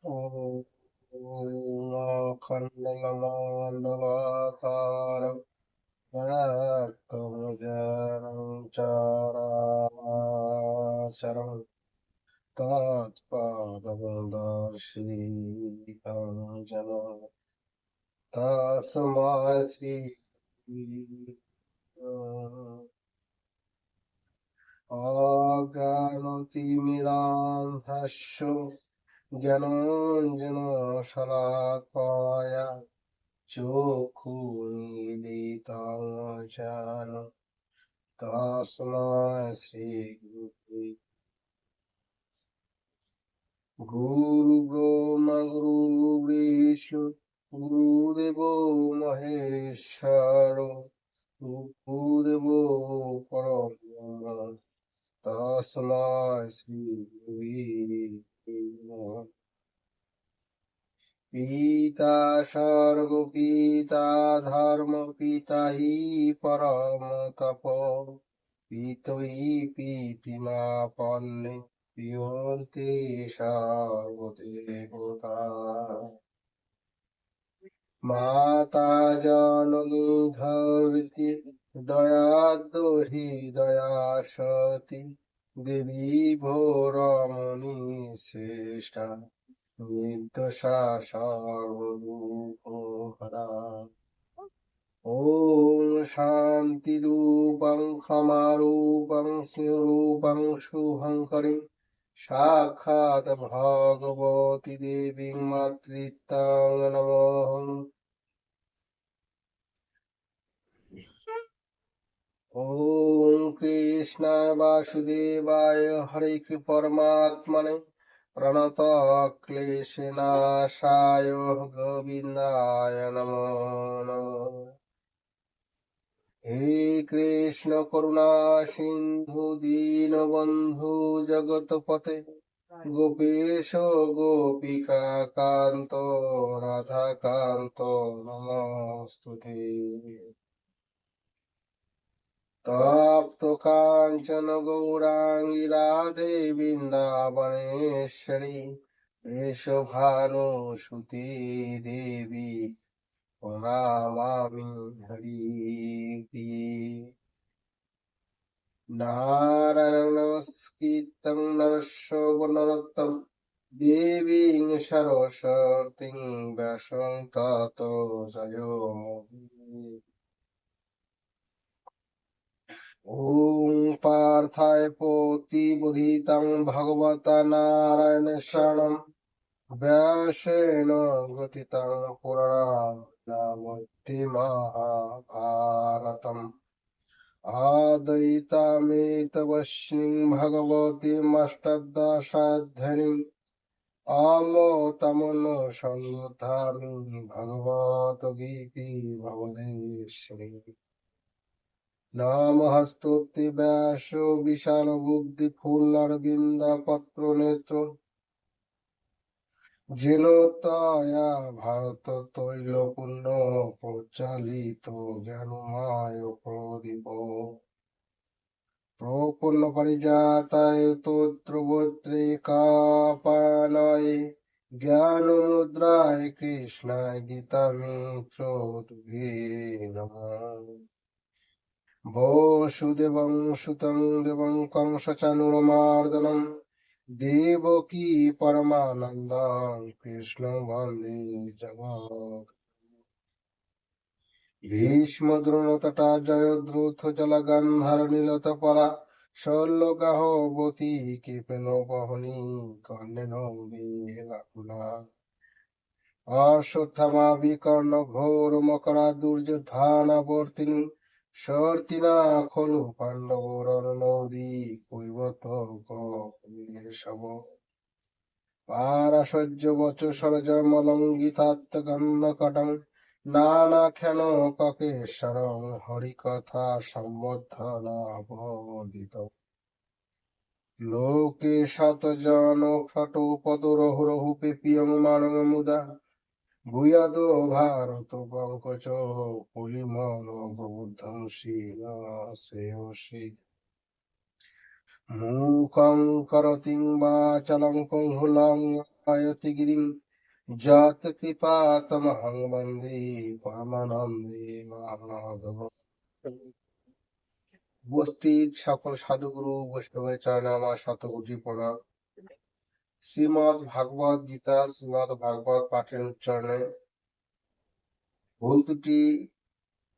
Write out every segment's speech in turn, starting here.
ॐ अखण्डमण्डलाकारं व्याक्तमुजरं चराचरं तत्पादमदर्शितं जन तस्मै श्री अज्ञानतिमिरान्धस्य ज्ञानाञ्जनशलाकाय चक्षुरुन्मीलितं येन तस्मै श्रीगुरुवे गुरुब्रह्मा गुरुर्विष्णु गुरुदेवो महेश्वरो गुरुदेवो परब्रह्म तस्मै श्रीगुरुवे नमः। पिता सर्वपिता धर्म पिता हि परम तप पितुः प्रीतिमापन्ने पिबन्ति सर्वदेवता माता जननी धरित्री दयाद्यो हि दया सती देवी भोरमणि श्रेष्ठा निर्दोषा सर्वदुःखहरा ॐ शान्तिरूपं क्षमारूपं स्नेहरूपं शुभङ्करीं साक्षात् भगवती देवीं मातृत्वं नमोऽहम्। ॐ कृष्णाय वासुदेवाय हरे परमात्मने प्रणतक्लेशनाशाय गोविन्दाय नमो नमः। हे कृष्ण करुणा सिंधु दीनबंधु जगतपते गोपेश गोपिका कांत राधा कांत नमस्तुते। तप्त कांचन गौरांगी राधे वृंदावनेश्वरी यशोभानुसुते देवी प्रणमामि हरिप्रिये। नारायणं नमस्कृतं नरस्व नरोत्तमं देवीं सरस्वतीं व्यासं ततो जयोमुदीरये। ॐ पार्थाय पोतिबोधितं भगवता नारायण शरणं व्यासेन ग्रथितं पुराणमूर्ति महाभारतम् आद्वैतामृतवर्षिणीं भगवतीमष्टादशाध्यायीम् आमोतमनुसंधामि भगवद्गीते भवदेश्वरी। नमस्तुते व्यासो विशालबुद्धिफुल्लरविन्दपत्रनेत्र जेनोत्तया भारततैलपुण्य प्रचालितो ज्ञानमय प्रदीप प्रपन्नपारिजाताय तोत्रवत्रेकापानाय ज्ञानमुद्राय कृष्णाय गीतामित्रोदुभे नमः। वसुदेवं सुतं देवं कंसचाणूरमर्दनं देवकी परमानन्दं कृष्णं वन्दे जगत्। भीष्मद्रोणतटा जयद्रथ जलगन्धरनीलतपला शल्यगाहवती कृपेणोपहनी कर्णेन वेलाकुला अश्वत्थामा विकर्णघोरमकरा दुर्योधनावर्तिनी शर्तिना खलु पाण्डवोरनोदी कैवत कपिलेशव पाराशज्यवचसरजमलङ्घितात्तगन्धकटं नानाख्यानककेशरं हरिकथा सम्बद्धनाभोदितम् लोके शतजनोषटोपदोरहुरहुपे प्रियमाणमुदा भूयादो भारत पङ्कज पुलिमल प्रबुद्धं श्रीनाशेषि मूकं करतिं वाचलं कुंभुलं আয়তি গিরিং জাত কৃপাতমহং বন্দে পরমানন্দে মাধব। উপস্থিত সকল সাধুগুরু বৈষ্ণবের চরণে আমার শতকোটি প্রণাম। শ্রীমদ ভাগবত গীতা শ্রীমদ ভাগবত পাঠের উচ্চারণে ভুল ত্রুটি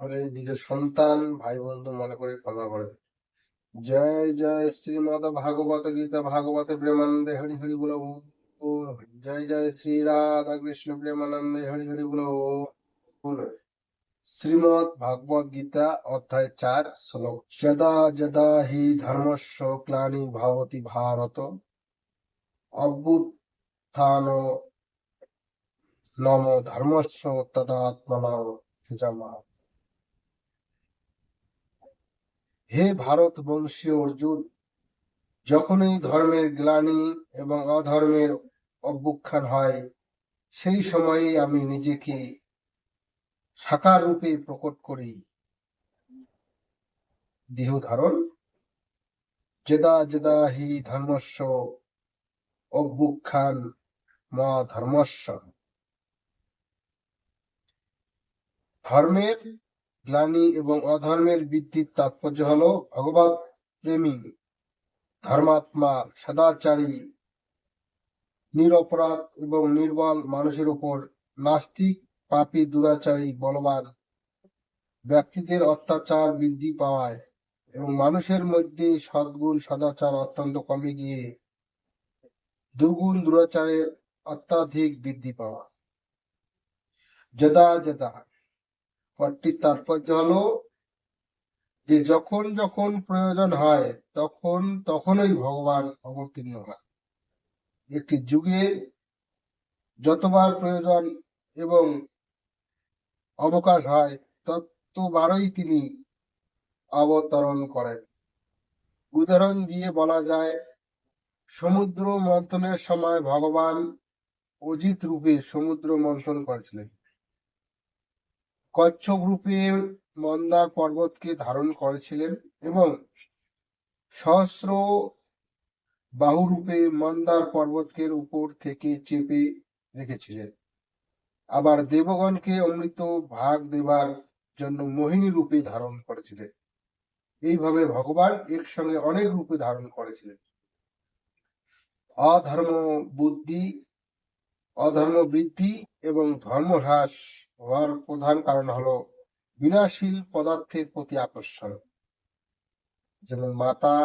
হলে নিজ সন্তান ভাই বন্ধু মনে করে ক্ষমা করে। জয় জয় শ্রীমদ ভাগবত গীতা ভাগবত প্রেমানন্দে হরি হরি বলো। জয় জয় শ্রী রাধা কৃষ্ণ প্রেমানন্দে হরি হরি বলো। শ্রীমদ ভাগবত গীতা অধ্যায় 4 শ্লোক। যদা যদা হি ধর্মস্য গ্লানি ভবতি ভারত অভ্যুত্থান নম ধর্মস্য তদাত্মনঃ সৃজামঃ। হে ভারত বংশীয় অর্জুন, যখনই ধর্মের গ্লানি এবং অধর্মের অভ্যুত্থান হয়, সেই সময়ে আমি নিজেকে সাকার রূপে প্রকট করি, দেহ ধারণ। যদা যদা হি ধর্মস্য অভ্যুত্থান মা ধর্মস্য। ধর্মের গ্লানি এবং অধর্মের বৃদ্ধির তাৎপর্য হলো ভগবত প্রেমী ধর্মাত্মা সদাচারী নিরপরাধ এবং নির্বল মানুষের উপর নাস্তিক পাপী দুরাচারী বলবান ব্যক্তিদের অত্যাচার বৃদ্ধি পাওয়ায় এবং মানুষের মধ্যে সদ্গুণ সদাচার অত্যন্ত কমে গিয়ে দুর্গুণ দুরাচারের অত্যাধিক বৃদ্ধি পাওয়া। যদা যদা পদটির তাৎপর্য হলো যে যখন যখন প্রয়োজন হয় তখন তখনই ভগবান অবতীর্ণ হয়। একটি যুগের যতবার প্রয়োজন এবং অবকাশ হয় ততবারই তিনি অবতরণ করেন। উদাহরণ দিয়ে বলা যায়, সমুদ্র মন্থনের সময় ভগবান অজিত রূপে সমুদ্র মন্থন করেছিলেন। কচ্ছপ রূপে মন্দার পর্বতকে ধারণ করেছিলেন এবং সহস্র বাহুরূপে মন্দার পর্বতের উপর থেকে চেপে রেখেছিলেন। আবার দেবগণকে অমৃত ভাগ দেবার জন্য মোহিনী রূপে ধারণ করেছিলেন। এইভাবে ভগবান একসঙ্গে অনেক রূপে ধারণ করেছিলেন। অধর্ম বৃদ্ধি এবং ধর্ম হ্রাস হওয়ার প্রধান কারণ হলো বিনাশীল পদার্থের প্রতি আকর্ষণ। যেমন মাতা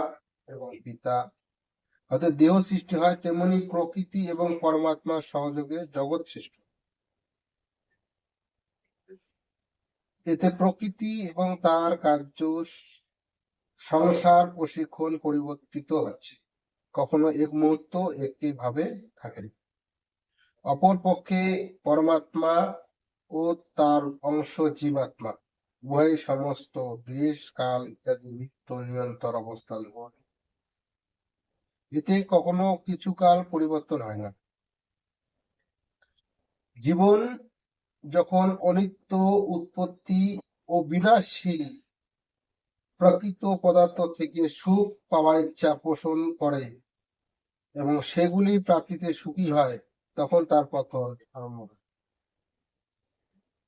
এবং পিতা হতে দেহ সৃষ্টি হয়, তেমনি প্রকৃতি এবং পরমাত্মার সহযোগে জগৎ সৃষ্টি। এতে প্রকৃতি এবং তার কার্য সংসার প্রশিক্ষণ পরিবর্তিত হচ্ছে, কখনো এক মুহূর্ত একই ভাবে থাকে। অপরপক্ষে পরমাত্মা ও তার অংশ জীবাত্মা উভয় সমস্ত দেশ কাল ইত্যাদি নিত্য নিরন্তর অবস্থান করে। এতে কখনো কিছুকাল পরিবর্তন হয় না। জীবন যখন অনিত্য, উৎপত্তি ও বিনাশশীল প্রকৃত পদার্থ থেকে সুখ পাওয়ার ইচ্ছা পোষণ করে এবং সেগুলি প্রাপ্তিতে সুখী হয়, তখন তার পতন আরম্ভ হয়।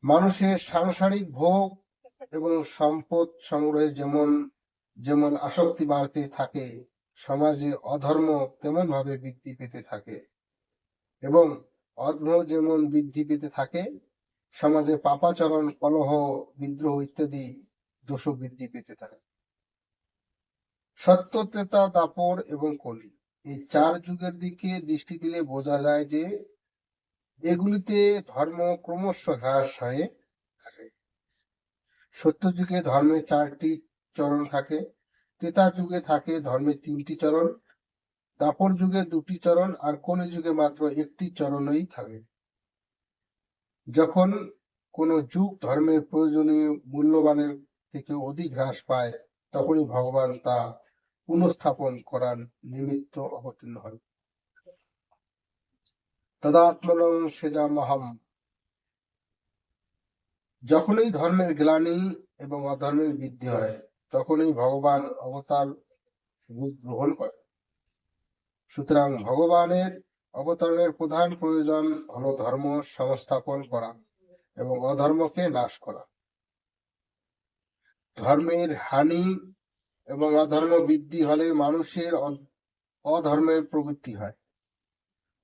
মানুষের সাংসারিক ভোগ এবং সম্পদ সংগ্রহে যেমন যেমন আসক্তি বাড়তে থাকে, সমাজে অধর্ম তেমন ভাবে বৃদ্ধি পেতে থাকে এবং অধর্ম যেমন বৃদ্ধি পেতে থাকে, সমাজে পাপাচরণ, কলহ, বিদ্রোহ ইত্যাদি দোষ বৃদ্ধি পেতে থাকে। সত্য, ত্রেতা, দাপর এবং কলি, এই 4 যুগের দিকে দৃষ্টি দিলে বোঝা যায় যে এগুলিতে ধর্ম ক্রমশ হ্রাস হয়ে থাকে। সত্য যুগে ধর্মের 4টি চরণ থাকে, ত্রেতা যুগে থাকে ধর্মের 3টি চরণ, দাপর যুগে 2টি চরণ আর কলি যুগে মাত্র 1টি চরণই থাকে। যখন কোন যুগ ধর্মের প্রয়োজনীয় মূল্যবানের থেকে অধিক হ্রাস পায়, তখনই ভগবান তা পুনঃস্থাপন করার নিমিত্ত অবতীর্ণ হয়। তদাত্মনং সৃজামহম। যখনই ধর্মের গ্লানি এবং অধর্মের বৃদ্ধি হয়, তখনই ভগবান অবতার রূপ গ্রহণ করে। সুতরাং ভগবানের অবতরণের প্রধান প্রয়োজন হলো ধর্ম সংস্থাপন করা এবং অধর্মকে নাশ করা। ধর্মের হানি এবং অধর্ম বৃদ্ধি হলে মানুষের অধর্মের প্রবৃত্তি হয়।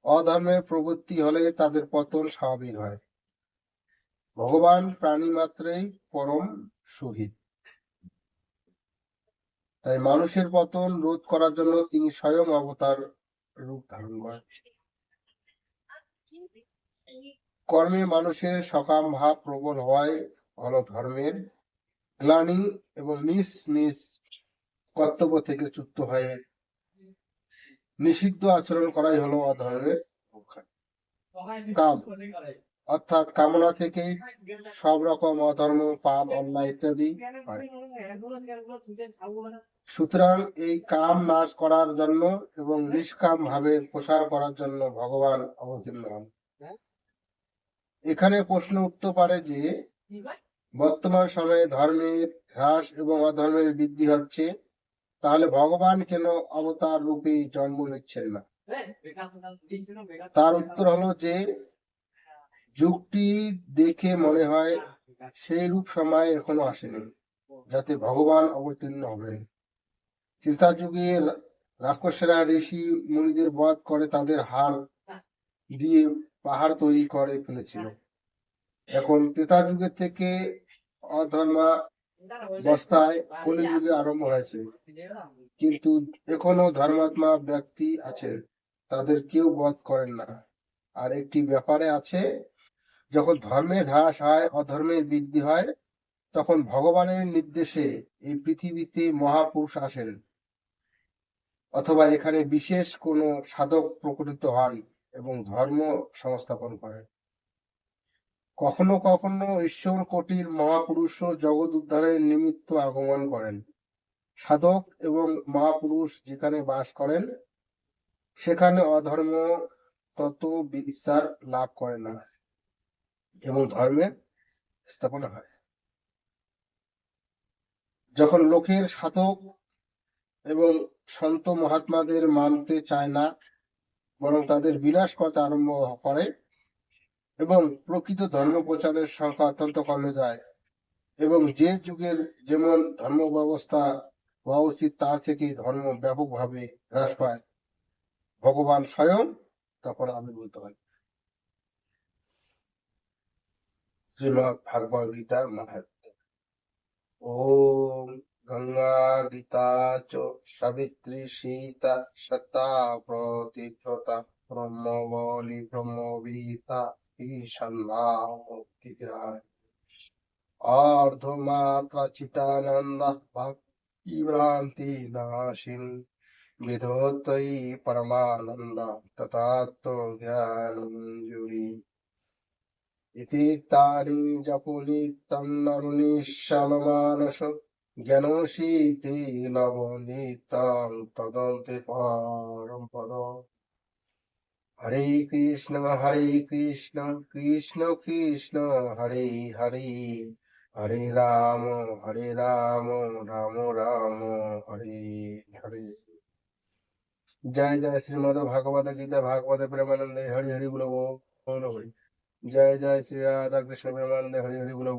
অধর্মের প্রবৃত্তি হলে তাদের পতন স্বাভাবিক হয়। ভগবান প্রাণী মাত্রেই পরম শহীদ, তাই মানুষের পতন রোধ করার জন্য তিনি স্বয়ং অবতার রূপ ধারণ করেন। কর্মে মানুষের সকাম ভাব প্রবল হওয়ায় হলো ধর্মের গ্লানি এবং নিজ নিজ কর্তব্য থেকে চ্যুত হয়ে নিষিদ্ধ আচরণ করাই হলো অধর্মের রক্ষা। কাম অর্থাৎ কামনা থেকে সব রকম অধর্ম, পাপ, অন্যায় ইত্যাদি হয়। সুতরাং এই কাম নাশ করার জন্য এবং নিষ্কাম ভাবের প্রসার করার জন্য ভগবান অবতীর্ণ হন। এখানে প্রশ্ন উঠতে পারে যে বর্তমান সময়ে ধর্মের হ্রাস এবং অধর্মের বৃদ্ধি হচ্ছে, তাহলে ভগবান কেন অবতার রূপে জন্ম নিচ্ছেন না? তার উত্তর হলো যে যুগটি দেখে মনে হয় সেই রূপ সময় এখনো আসেনি যাতে ভগবান অবতীর্ণ হবেন। ত্রেতা যুগে রাক্ষসেরা ঋষি মুনিদের বধ করে তাদের হাড় দিয়ে পাহাড় তৈরি করে ফেলেছিল। এখন ত্রেতা যুগের থেকে অধর্মাবস্থায় কলিযুগে আরম্ভ হয়েছে, কিন্তু এখনো ধর্মাত্মা ব্যক্তি আছেন, তাদের কেউ বধ করেন না। আর একটি ব্যাপারে আছে, যখন ধর্মের হ্রাস হয়, অধর্মের বৃদ্ধি হয়, তখন ভগবানের নির্দেশে এই পৃথিবীতে মহাপুরুষ আসেন, অথবা এখানে বিশেষ কোনো সাধক প্রকটিত হন এবং ধর্ম সংস্থাপন করেন। কখনো কখনো ঈশ্বর কোটির মহাপুরুষ জগৎ উদ্ধারের নিমিত্ত আগমন করেন। সাধক এবং মহাপুরুষ যেখানে বাস করেন সেখানে অধর্ম তত বিস্তার লাভ করে না এবং ধর্মের স্থাপনা হয়। যখন লোকের সাধক এবং সন্ত মহাত্মাদের মানতে চায় না, বরং তাদের বিনাশ করতে আরম্ভ করে এবং প্রকৃত ধর্ম প্রচারের সংখ্যা অত্যন্ত কমে যায় এবং যে যুগের যেমন ধর্ম ব্যবস্থা হওয়া উচিত তার থেকে ধর্ম ব্যাপকভাবে হ্রাস পায়, ভগবান স্বয়ং তখন আবির্ভূত হন। শ্রীমদ্ ভাগবত গীতার মাহাত্ম্য। ওম গঙ্গা গীতা চ সাবিত্রী সীতা সতা প্রতিব্রতা ব্রহ্মবলি ব্রহ্মবিতা ঈশান্নামূর্তিকায় অর্ধমাত্রা চিতানন্দ ভক্তিভ্রান্তি নাশিন বিধোত্তয়ী পরমানন্দ তথাত্ম জ্ঞানঞ্জুরি ইতি তানি জপুনিত্যং নরুনিঃশলমানস জ্ঞানসিদ্ধি লবনিত্যং তদন্তে পরম পদ। হরে কৃষ্ণ কৃষ্ণ কৃষ্ণ হরে হরে, হরে রাম রাম রাম হরে হরে। জয় জয় শ্রীমদ ভাগবত গীতা ভাগবত প্রেমানন্দে হরি হরি বলো হরি। জয় জয় শ্রী রাধা কৃষ্ণ প্রেমানন্দে হরি হরি বলো।